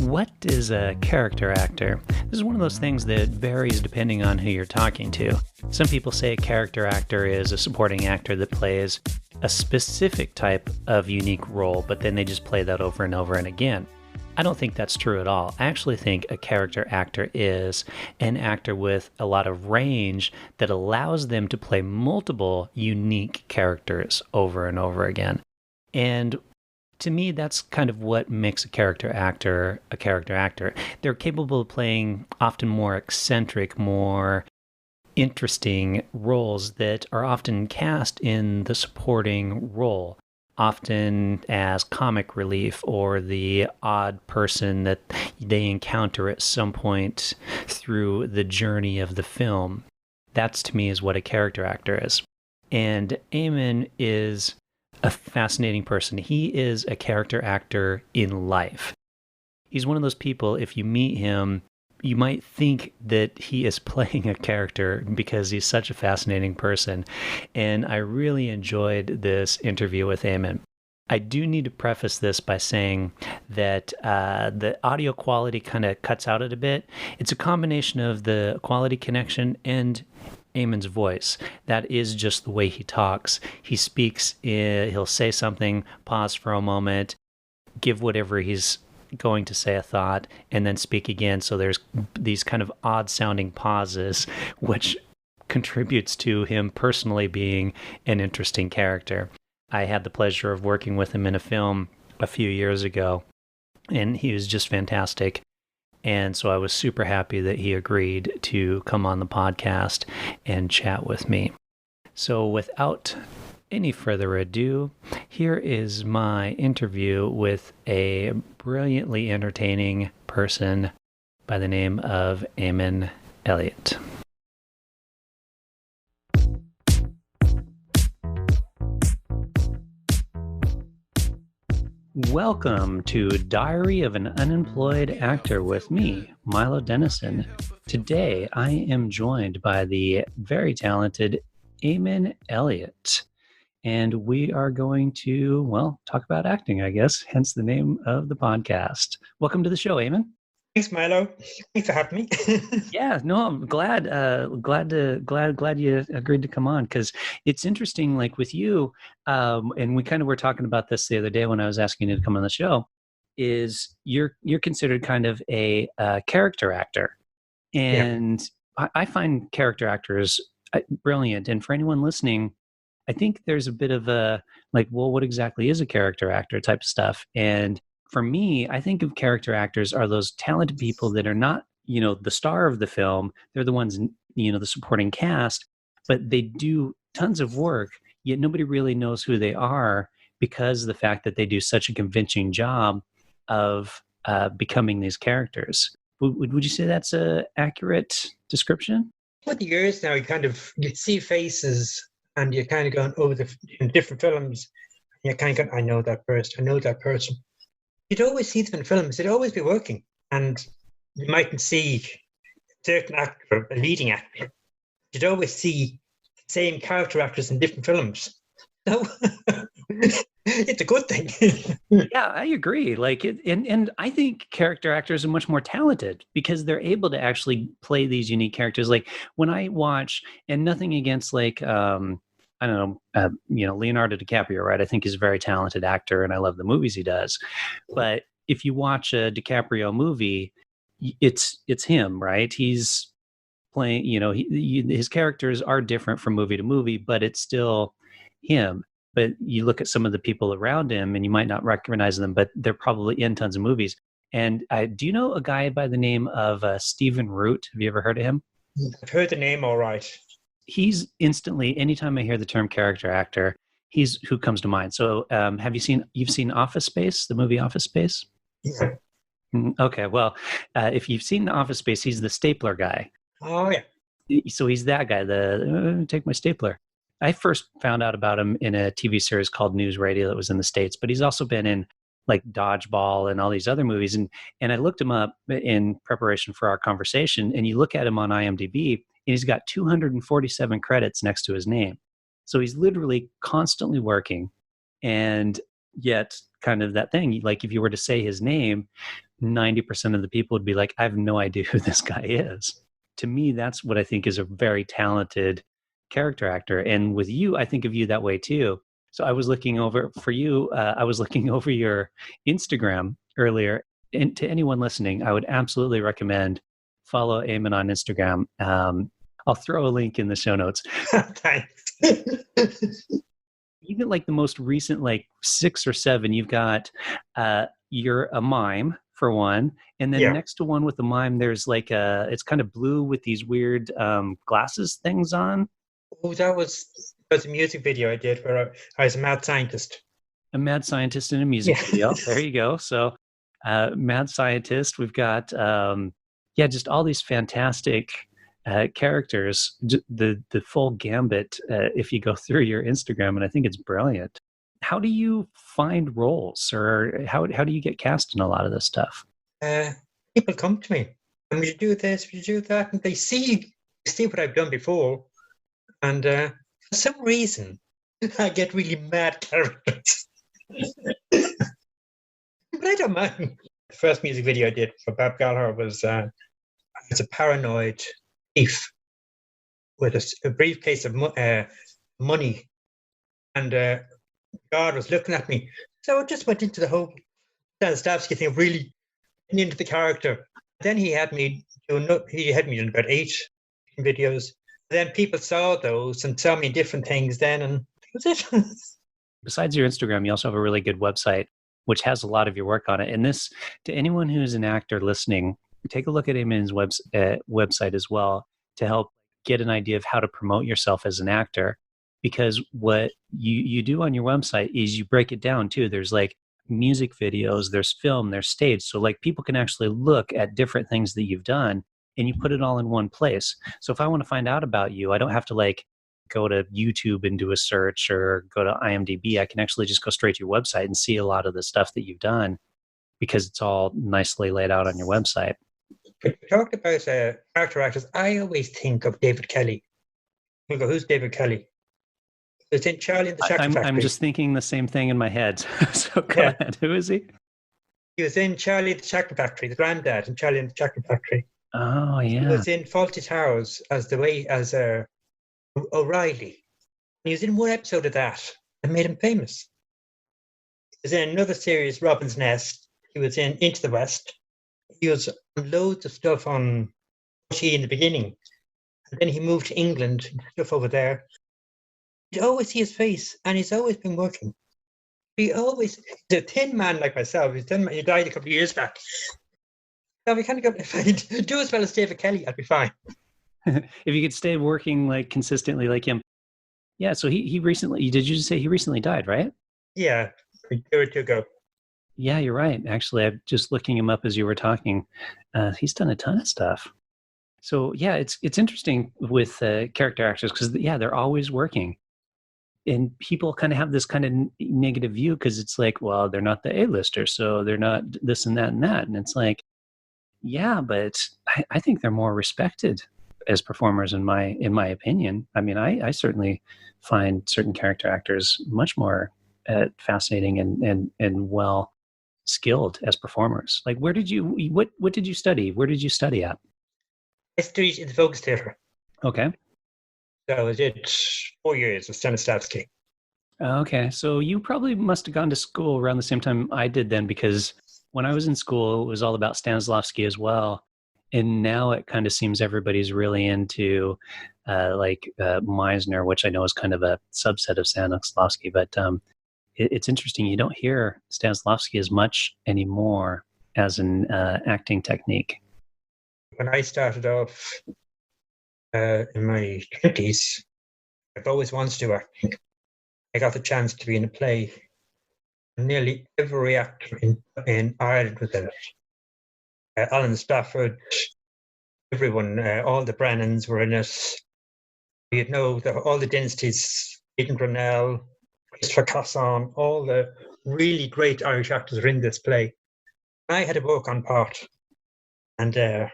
What is a character actor? This is one of those things that varies depending on who you're talking to. Some people say a character actor is a supporting actor that plays a specific type of unique role, but then they just play that over and over and again. I don't think that's true at all. I actually think a character actor is an actor with a lot of range that allows them to play multiple unique characters over and over again. And to me, that's kind of what makes a character actor a character actor. They're capable of playing often more eccentric, more interesting roles that are often cast in the supporting role, often as comic relief or the odd person that they encounter at some point through the journey of the film. That's, to me, is what a character actor is. And Éamonn is a fascinating person. He is a character actor in life. He's one of those people, if you meet him, you might think that he is playing a character because he's such a fascinating person. And I really enjoyed this interview with Éamonn. I do need to preface this by saying that the audio quality kind of cuts out it a bit. It's a combination of the quality connection and Éamonn's voice. That is just the way he talks. He speaks, he'll say something, pause for a moment, give whatever he's going to say a thought, and then speak again. So there's these kind of odd sounding pauses, which contributes to him personally being an interesting character. I had the pleasure of working with him in a film a few years ago, and he was just fantastic. And so I was super happy that he agreed to come on the podcast and chat with me. So without any further ado, here is my interview with a brilliantly entertaining person by the name of Maisie Elliott. Welcome to Diary of an Unemployed Actor with me, Milo Dennison. Today, I am joined by the very talented Maisie Elliott, and we are going to, talk about acting, I guess, hence the name of the podcast. Welcome to the show, Eamon. Thanks, Milo. Thanks for having me. Yeah, no, I'm glad you agreed to come on, because it's interesting, like with you, and we kind of were talking about this the other day when I was asking you to come on the show, is you're considered kind of a character actor. And yeah. I find character actors brilliant. And for anyone listening, I think there's a bit of a, like, well, what exactly is a character actor type of stuff? And for me, I think of character actors are those talented people that are not, the star of the film. They're the ones, the supporting cast, but they do tons of work, yet nobody really knows who they are because of the fact that they do such a convincing job of becoming these characters. Would you say that's an accurate description? With the years now, you see faces and you're kind of going over in different films. And you're kind of going, I know that person. You'd always see them in films. They'd always be working. And you mightn't see a certain actor, a leading actor. You'd always see the same character actors in different films. So it's a good thing. Yeah, I agree. And I think character actors are much more talented because they're able to actually play these unique characters. Like when I watch, and nothing against Leonardo DiCaprio, right? I think he's a very talented actor and I love the movies he does. But if you watch a DiCaprio movie, it's him, right? He's playing, his characters are different from movie to movie, but it's still him. But you look at some of the people around him and you might not recognize them, but they're probably in tons of movies. And do you know a guy by the name of Stephen Root? Have you ever heard of him? I've heard the name all right. He's instantly, anytime I hear the term character actor, he's who comes to mind. So you've seen Office Space, the movie Office Space? Yeah. Okay, well, if you've seen Office Space, he's the stapler guy. Oh, yeah. So he's that guy, take my stapler. I first found out about him in a TV series called News Radio that was in the States, but he's also been in like Dodgeball and all these other movies. And I looked him up in preparation for our conversation, and you look at him on IMDb, and he's got 247 credits next to his name. So he's literally constantly working, and yet kind of that thing, like if you were to say his name, 90% of the people would be like, I have no idea who this guy is. To me, that's what I think is a very talented character actor. And with you, I think of you that way too. So I was looking over for you, I was looking over your Instagram earlier. And to anyone listening, I would absolutely recommend follow Éamonn on Instagram. I'll throw a link in the show notes. Thanks. Even like the most recent, like 6 or 7, you've got you're a mime for one, and then Yeah. next to one with the mime, there's like it's kind of blue with these weird glasses things on. Oh, that was a music video I did where I was a mad scientist. A mad scientist in a music Yeah. video. There you go. So, mad scientist. We've got yeah, just all these fantastic characters. The full gambit. If you go through your Instagram, and I think it's brilliant. How do you find roles, or how do you get cast in a lot of this stuff? People come to me, and would you do this? Would you do that? And they see what I've done before, and for some reason, I get really mad characters. But I don't mind. The first music video I did for Bob Gallagher was a paranoid thief with a briefcase of money, and God was looking at me. So I just went into the whole Stanislavski thing, really into the character. Then he had me doing about 8 videos. Then people saw those and saw me in different things then, and that was it. Besides your Instagram, you also have a really good website, which has a lot of your work on it. And this, to anyone who's an actor listening, take a look at Éamonn's website as well to help get an idea of how to promote yourself as an actor. Because what you do on your website is you break it down too. There's like music videos, there's film, there's stage. So like people can actually look at different things that you've done and you put it all in one place. So if I want to find out about you, I don't have to like go to YouTube and do a search or go to IMDb. I can actually just go straight to your website and see a lot of the stuff that you've done because it's all nicely laid out on your website. But we talked about character actors. I always think of David Kelly. You go, who's David Kelly? It's in Charlie and the Chocolate Factory. I'm just thinking the same thing in my head. So go ahead. Who is he? He was in Charlie and the Chocolate Factory, the granddad in Charlie and the Chocolate Factory. Oh, yeah. He was in Fawlty Towers as O'Reilly. He was in one episode of that and made him famous. He was in another series, Robin's Nest. He was in Into the West. He was on loads of stuff on RTÉ in the beginning. And then he moved to England, stuff over there. You'd always see his face, and he's always been working. He's a thin man like myself. He died a couple of years back. So we kind of go, if I do as well as David Kelly, I'd be fine. If you could stay working like consistently like him. Yeah, so he recently, did you just say he recently died, right? Yeah, a year or two ago. Yeah, you're right. Actually, I'm just looking him up as you were talking. He's done a ton of stuff. So yeah, it's interesting with character actors because yeah, they're always working. And people kind of have this kind of negative view because it's like, well, they're not the A-lister, so they're not this and that and that. And it's like, yeah, but I think they're more respected as performers in my opinion. I mean, I certainly find certain character actors much more fascinating and well skilled as performers. Like, what did you study? Where did you study at? I studied in the Focus Theatre. Okay. So I did 4 years with Stanislavski. Okay, so you probably must have gone to school around the same time I did then, because when I was in school, it was all about Stanislavski as well. And now it kind of seems everybody's really into Meisner, which I know is kind of a subset of Stanislavski. But it's interesting. You don't hear Stanislavski as much anymore as an acting technique. When I started off in my 20s, I've always wanted to do acting. I got the chance to be in a play. Nearly every actor in Ireland was in it. Alan Stafford, everyone, all the Brennans were in it. You'd know all the dynasties, Aidan Brunel, Christopher Casson, all the really great Irish actors are in this play. I had a walk-on part, and a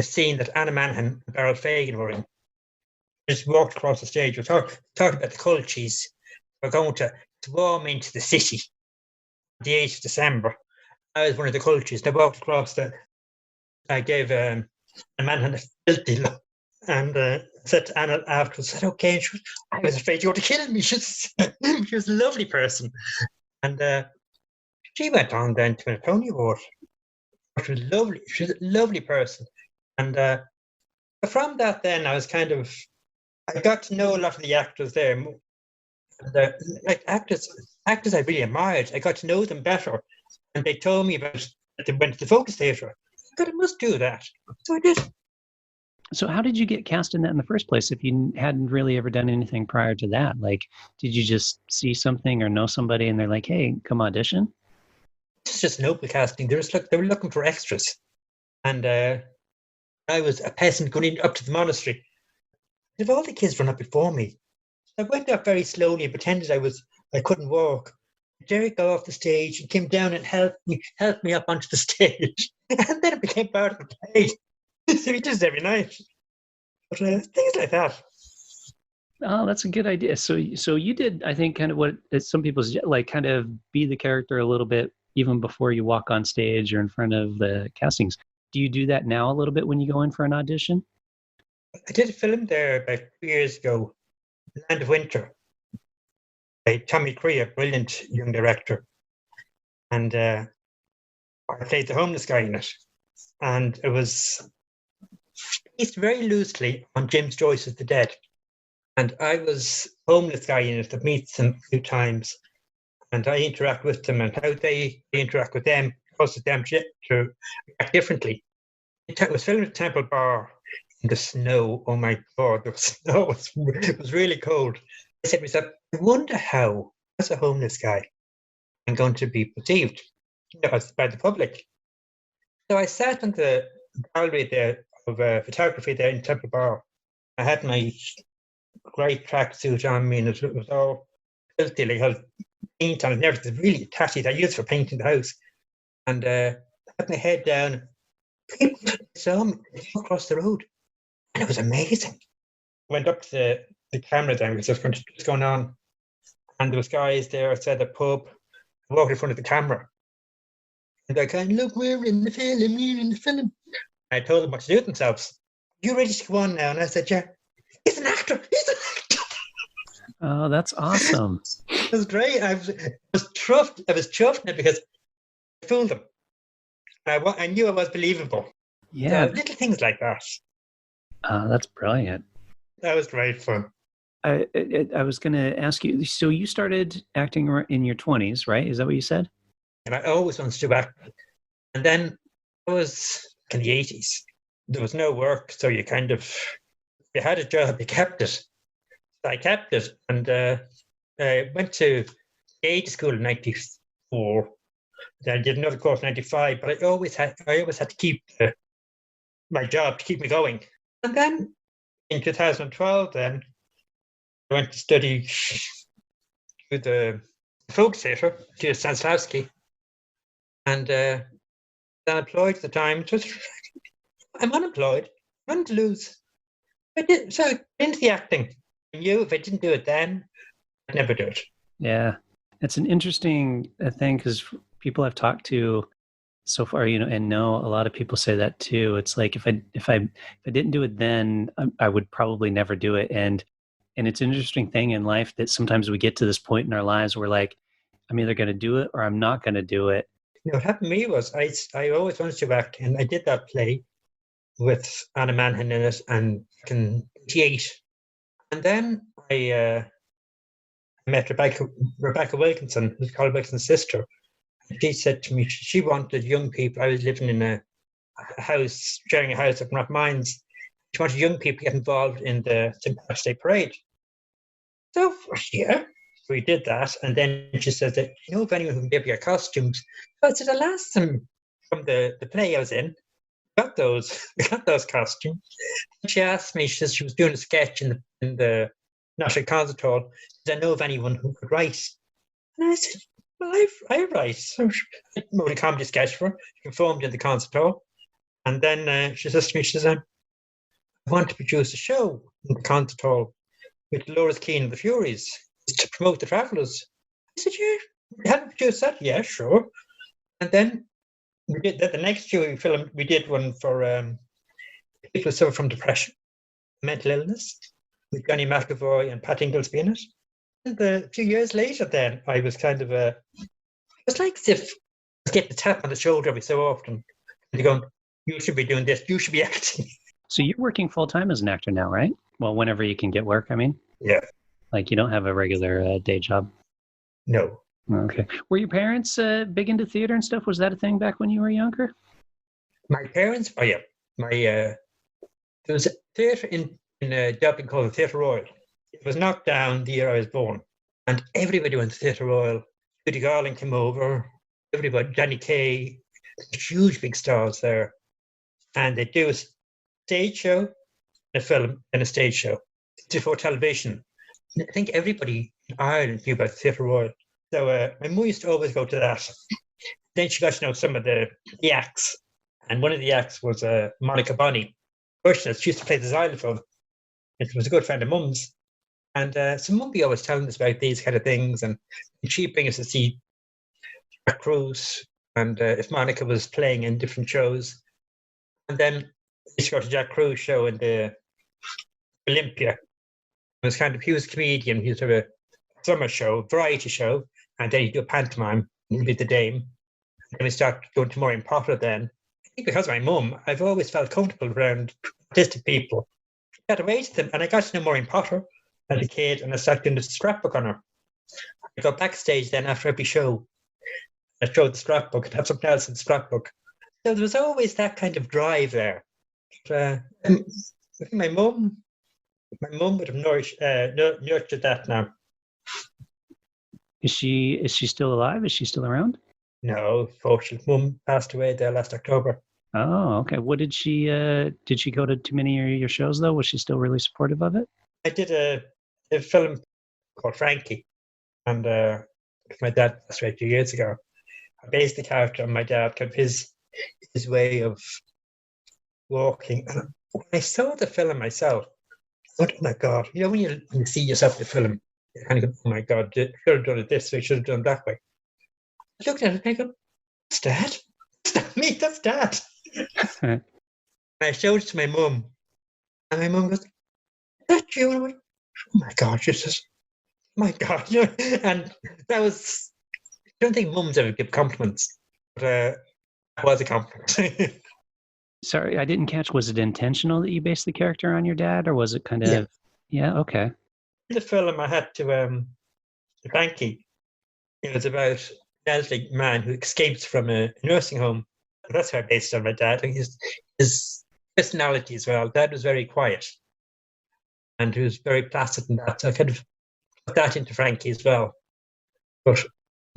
scene that Anna Manahan and Beryl Fagan were in. Just walked across the stage. We're talking about the cultures. We're going to swarm into the city on the 8th of December. I was one of the coaches. I walked across I gave a man a filthy look. And said to Anna afterwards, said, okay, and I was afraid you were to kill me. She was a lovely person. And she went on then to win a Tony Award. She was lovely. She was a lovely person. And from that then, I got to know a lot of the actors there. And, like actors I really admired. I got to know them better. And they told me about that they went to the Focus Theatre. I thought I must do that. So I did. So how did you get cast in that in the first place if you hadn't really ever done anything prior to that? Like, did you just see something or know somebody and they're like, hey, come audition? It's just an open casting. They were looking for extras. And I was a peasant going up to the monastery. If all the kids run up before me, I went up very slowly and pretended I couldn't walk. Derek got off the stage and came down and helped me up onto the stage. And then it became part of the play. So he does it every night. But things like that. Oh, that's a good idea. So you did, I think, kind of what some people suggest, like kind of be the character a little bit even before you walk on stage or in front of the castings. Do you do that now a little bit when you go in for an audition? I did a film there about 2 years ago, Land of Winter, by Tommy Cree, a brilliant young director. And I played the homeless guy in it. And it was based very loosely on James Joyce's The Dead. And I was a homeless guy in it that meets them a few times. And I interact with them, and how they interact with them causes them to react differently. It was filmed at Temple Bar in the snow. Oh my God, the snow it was really cold. I said to myself, I wonder how, as a homeless guy, I'm going to be perceived by the public. So I sat in the gallery there of photography there in Temple Bar. I had my great tracksuit on me, and it was all filthy, like I was paint on it and everything, really tatty. I used for painting the house. And I had my head down. People saw me across the road, and it was amazing. Went up to the camera then because what's going on, and there was guys there outside the pub. I walked in front of the camera, and they're going, "Look, we're in the film. We're in the film." I told them what to do with themselves. You ready to go on now? And I said, "Yeah." He's an actor. He's an actor. Oh, that's awesome. It was great. I was chuffed because I fooled them. I knew I was believable. Yeah. So little things like that. That's brilliant. That was great fun. I was going to ask you, so you started acting in your 20s, right? Is that what you said? And I always wanted to do acting. And then I was in the 80s. There was no work, so you had a job, you kept it. So I kept it, and I went to Gaiety school in 94. Then I did another course in 95, but I always had to keep my job to keep me going. And then in 2012, then I went to study to the folk theatre, to Stanislavski, and unemployed at the time. I'm unemployed, nothing to lose. So I got into the acting. I knew if I didn't do it then, I'd never do it. Yeah, it's an interesting thing because people I've talked to so far, and know a lot of people say that too. It's like if I didn't do it then, I would probably never do it. And it's an interesting thing in life that sometimes we get to this point in our lives where like, I'm either going to do it or I'm not going to do it. What happened to me was I always wanted to act, and I did that play with Anna Manhan in it, and in 88. And then I met Rebecca Wilkinson, who's Carl Wilkinson's sister. She said to me she wanted young people. I was living in a house, sharing a house up in Rathmines. She wanted young people to get involved in the St. Patrick's Day Parade. So, yeah, we did that. And then she said that, if anyone who can give you costumes. So I said, I'll ask them from the play I was in. Got those costumes. And she asked me, she said she was doing a sketch in the National Concert Hall. Did I know of anyone who could write? And I said, well, I write. So I wrote a comedy sketch for her. She performed in the concert hall. And then she says to me, she says, I want to produce a show in the concert hall with Laura's Keane and the Furies to promote the Travellers. I said, yeah, you hadn't produced that? Yeah, sure. And then we did the next year we filmed. We did one for people who suffer from depression, mental illness, with Johnny McAvoy and Pat Inglesby in it. And a few years later, then I was kind of it was like as if I was getting a tap on the shoulder every so often. And they're going, "You should be doing this. You should be acting." So you're working full time as an actor now, right? Well, whenever you can get work, I mean. Yeah. Like you don't have a regular day job. No. Okay. Were your parents big into theater and stuff? Was that a thing back when you were younger? My parents, oh yeah, there was a theatre in Dublin called the Theatre Royal. It was knocked down the year I was born, and everybody went to Theatre Royal. Judy Garland came over, everybody, Danny Kaye, huge big stars there, and they do a stage show, a film, and a stage show before television. And I think everybody in Ireland knew about the Theatre Royal. So my mum used to always go to that. Then she got to know some of the acts. And one of the acts was Monica Bonney. She used to play the xylophone. And she was a good friend of Mum's. And so Mum would be always telling us about these kind of things. And she'd bring us to see Jack Cruise. And if Monica was playing in different shows. And then we used to go to Jack Cruise show in the Olympia. It was kind of, he was a comedian. He used to have a summer show, variety show. And then he'd do a pantomime, and he'd be the dame. And then we started going to Maureen Potter then. I think because of my mum, I've always felt comfortable around artistic people. I got away to them, and I got to know Maureen Potter as a kid, and I started doing the scrapbook on her. I go backstage then after every show. I showed the scrapbook and have something else in the scrapbook. So there was always that kind of drive there. But, I think my mum would have nurtured that now. Is she still alive? Is she still around? No, fortunately, Mum passed away there last October. Oh, okay. What did she go to too many of your shows though? Was she still really supportive of it? I did a film called Frankie, and my dad passed away 2 years ago. I based the character on my dad, kind of his way of walking. And when I saw the film myself, I thought, oh my God, you know when you see yourself in the film, you kind of go, oh my God, you should have done it this way, you should have done it that way. I looked at it and I go, that's Dad. That's not me, that's Dad. And I showed it to my mum, and my mum goes, is that you? And I went, oh my God, Jesus. My God. And that was, I don't think mums ever give compliments, but that was a compliment. Sorry, I didn't catch. Was it intentional that you based the character on your dad, or was it kind of? Yeah, okay. In the film, I had to Frankie. It was about an elderly man who escapes from a nursing home. And that's how I based it on my dad. And his personality as well. Dad was very quiet, and he was very placid in that. So I kind of put that into Frankie as well. But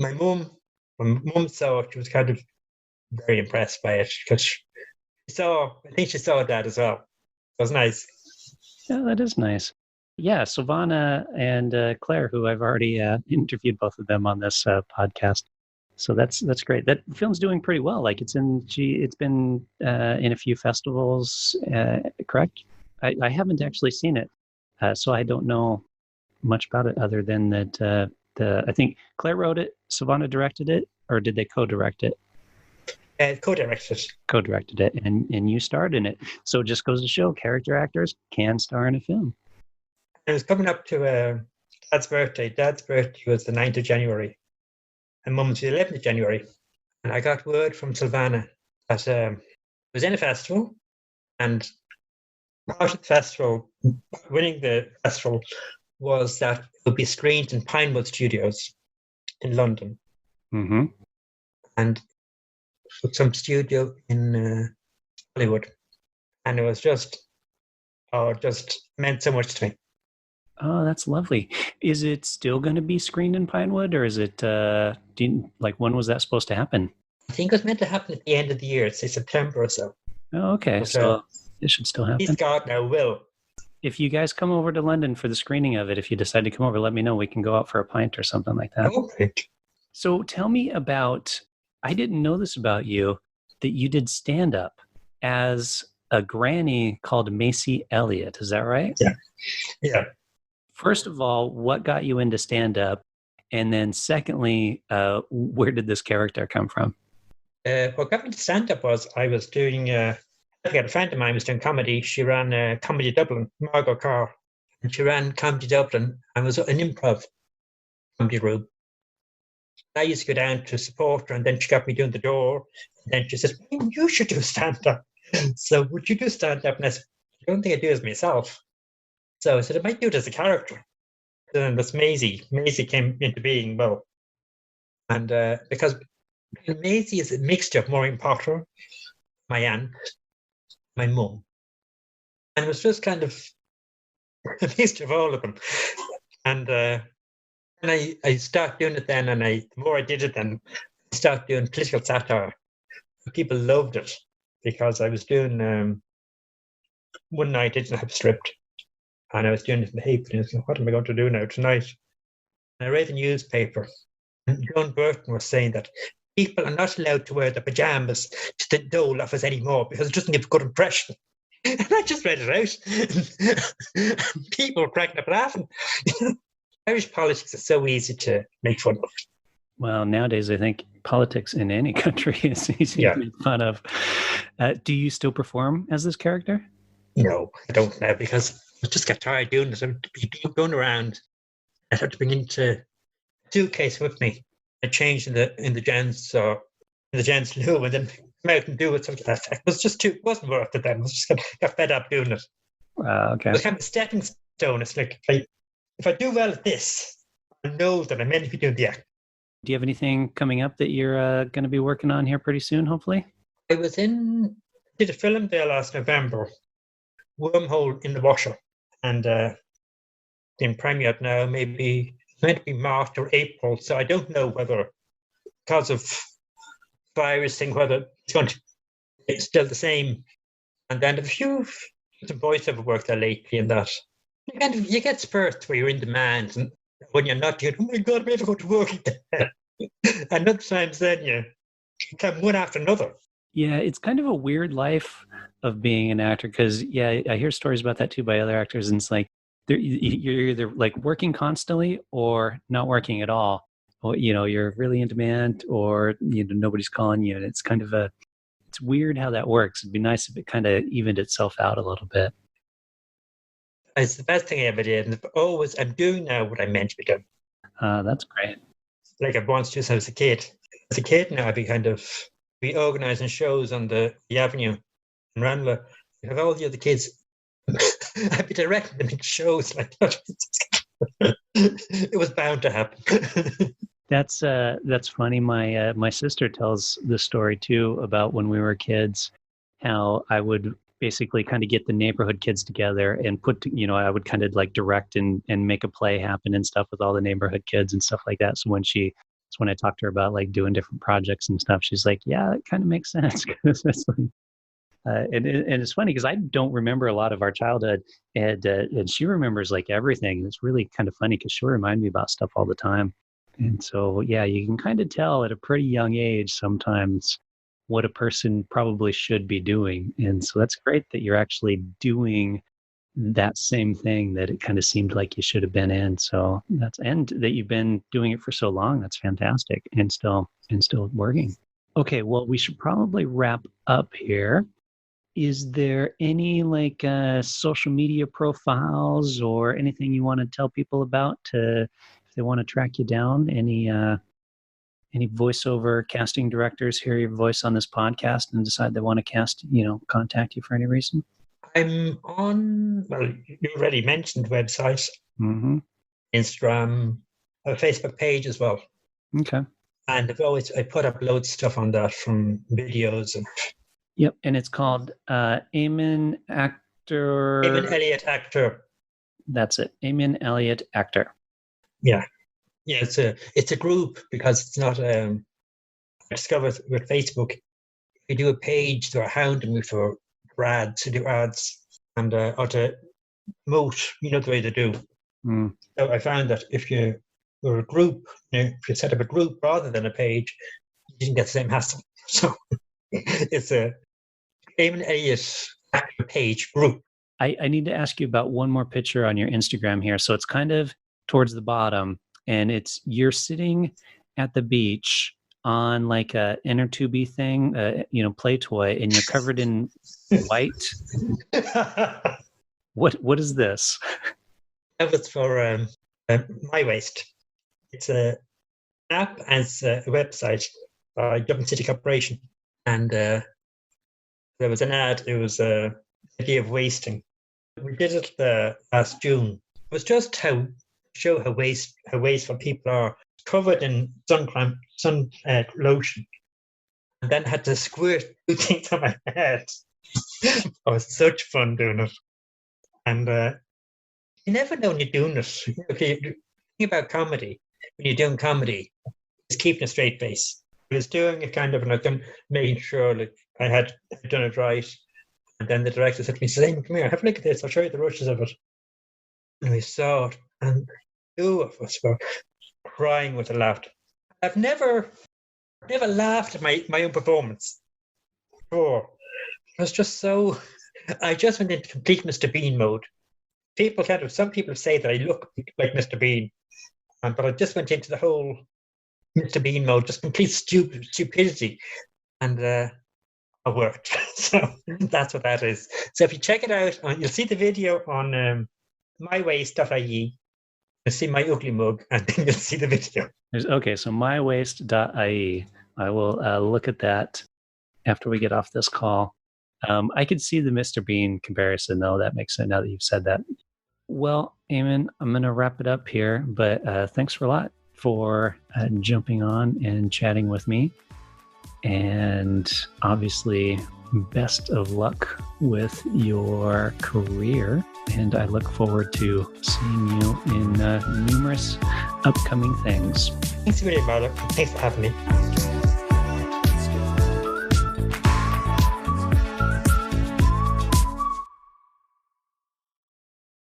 my mum, when mum saw it, she was kind of very impressed by it because I think she saw Dad as well. It was nice. Yeah, that is nice. Yeah, Silvana and Claire, who I've already interviewed both of them on this podcast. So that's great. That film's doing pretty well. Like it's been in a few festivals, correct? I haven't actually seen it, so I don't know much about it other than that. I think Claire wrote it, Silvana directed it, or did they co-direct it? Co-directed. Co-directed it, and you starred in it. So it just goes to show character actors can star in a film. It was coming up to Dad's birthday. Dad's birthday was the 9th of January, and Mum's the 11th of January. And I got word from Silvana that it was in a festival, and part of the festival, winning the festival, was that it would be screened in Pinewood Studios in London. Mm-hmm. And some studio in Hollywood. And it was just meant so much to me. Oh, that's lovely. Is it still going to be screened in Pinewood, or is it, when was that supposed to happen? I think it was meant to happen at the end of the year, say September or so. Oh, okay. But, so it should still happen. Please God, now will. If you guys come over to London for the screening of it, if you decide to come over, let me know. We can go out for a pint or something like that. Okay. So tell me about, I didn't know this about you, that you did stand-up as a granny called Maisie Elliott. Is that right? Yeah. First of all, what got you into stand-up? And then secondly, where did this character come from? What got me to stand-up was I was doing, I got a friend of mine was doing comedy. She ran Comedy Dublin, Margot Carr. And she ran Comedy Dublin and was an improv comedy group. I used to go down to support her, and then she got me doing the door. And then she says, "You should do stand-up." So would you do stand-up? And I said, "I don't think I do as myself." So I said, "I might do it as a character." Then this Maisie came into being, well. And because Maisie is a mixture of Maureen Potter, my aunt, my mum. And it was just kind of a mixture of all of them. And I started doing it then, and the more I did it, then I started doing political satire. People loved it because I was doing, one night I didn't have a script, and I was doing it in the paper, and I was like, what am I going to do now tonight? And I read the newspaper, and John Burton was saying that people are not allowed to wear their pajamas to the dole office anymore because it doesn't give a good impression. And I just read it out. People were cracking up laughing. Irish politics is so easy to make fun of. Well, nowadays, I think politics in any country is easy to make fun of. Do you still perform as this character? No, I don't now because I just get tired doing this. I'm going around. I have to bring into a suitcase with me. I changed in the gents or in the gents loo, and then come out and do it. So it was just too. It wasn't worth it then. I was just got fed up doing it. Okay. It was kind of a stepping stone. It's like if I do well at this, I know that I'm meant to be doing the act. Do you have anything coming up that you're going to be working on here pretty soon, hopefully? I did a film there last November, Wormhole in the Washer, and in premiere now, maybe it's meant to be March or April, so I don't know whether, because of virus thing, whether it's going to be still the same. And then a few some voiceover work there lately, and that you get spurts where you're in demand, and when you're not, you go, oh my God, I'm never going to work again. And other times then you come one after another. Yeah, it's kind of a weird life of being an actor because, yeah, I hear stories about that too by other actors, and it's like you're either like working constantly or not working at all. Or, you're really in demand, or nobody's calling you, and it's kind of it's weird how that works. It'd be nice if it kind of evened itself out a little bit. It's the best thing I ever did, and I'm doing now what I meant to be doing. That's great. Like I've once just as a kid. As a kid now, I'd be organising shows on the Avenue in Ranelagh. You have all the other kids. I'd be directing them in shows like that. It was bound to happen. That's funny. My sister tells the story too about when we were kids, how I would basically kind of get the neighborhood kids together and I would kind of like direct and make a play happen and stuff with all the neighborhood kids and stuff like that. So when I talked to her about like doing different projects and stuff, she's like, yeah, it kind of makes sense. And it's funny because I don't remember a lot of our childhood, and she remembers like everything. And it's really kind of funny because she'll remind me about stuff all the time. And so, yeah, you can kind of tell at a pretty young age sometimes what a person probably should be doing. And so that's great that you're actually doing that same thing that it kind of seemed like you should have been in. So and that you've been doing it for so long. That's fantastic. And still working. Okay, well, we should probably wrap up here. Is there any like social media profiles or anything you want to tell people about if they want to track you down? Any voiceover casting directors hear your voice on this podcast and decide they want to contact you for any reason? I'm on, well, you already mentioned websites, Instagram, a Facebook page as well. Okay. And I put up loads of stuff on that from videos. Yep, and it's called Éamonn Actor. Éamonn Elliott Actor. That's it, Éamonn Elliott Actor. Yeah. Yeah, it's a group because it's not. I discovered with Facebook, if you do a page, they're hounding me for ads to do ads and or to promote. You know the way they do. So I found that if you're a group, if you set up a group rather than a page, you can get the same hassle. So it's a Éamonn Elliott Actor page group. I need to ask you about one more picture on your Instagram here. So it's kind of towards the bottom. And you're sitting at the beach on like a inner tubey thing, play toy, and you're covered in white. What is this? That was for My Waste. It's an app as a website by Dublin City Corporation. And there was an ad. It was an idea of wasting. We did it last June. It was just to show how wasteful people are, covered in sun lotion, and then had to squirt 2 things on my head. It was such fun doing it. And you never know when you're doing it. Okay, the thing about comedy, when you're doing comedy, is keeping a straight face. I was doing it kind of, and I was making sure like I had done it right. And then the director said to me, "Éamon, come here, have a look at this. I'll show you the rushes of it." And we saw it, and 2 of us were crying with the laughter. I've never laughed at my own performance before. It was just so. I just went into complete Mr. Bean mode. Some people say that I look like Mr. Bean, but I just went into the whole Mr. Bean mode, just complete stupidity, and it worked. So that's what that is. So if you check it out, you'll see the video on mywaste.ie. You'll see my ugly mug, and then you'll see the video. So mywaste.ie. I will look at that after we get off this call. I could see the Mr. Bean comparison, though. That makes sense now that you've said that. Well, Éamon, I'm going to wrap it up here, but thanks a lot for jumping on and chatting with me. And obviously, best of luck with your career. And I look forward to seeing you in numerous upcoming things. Thanks a million, Marla. Thanks for having me.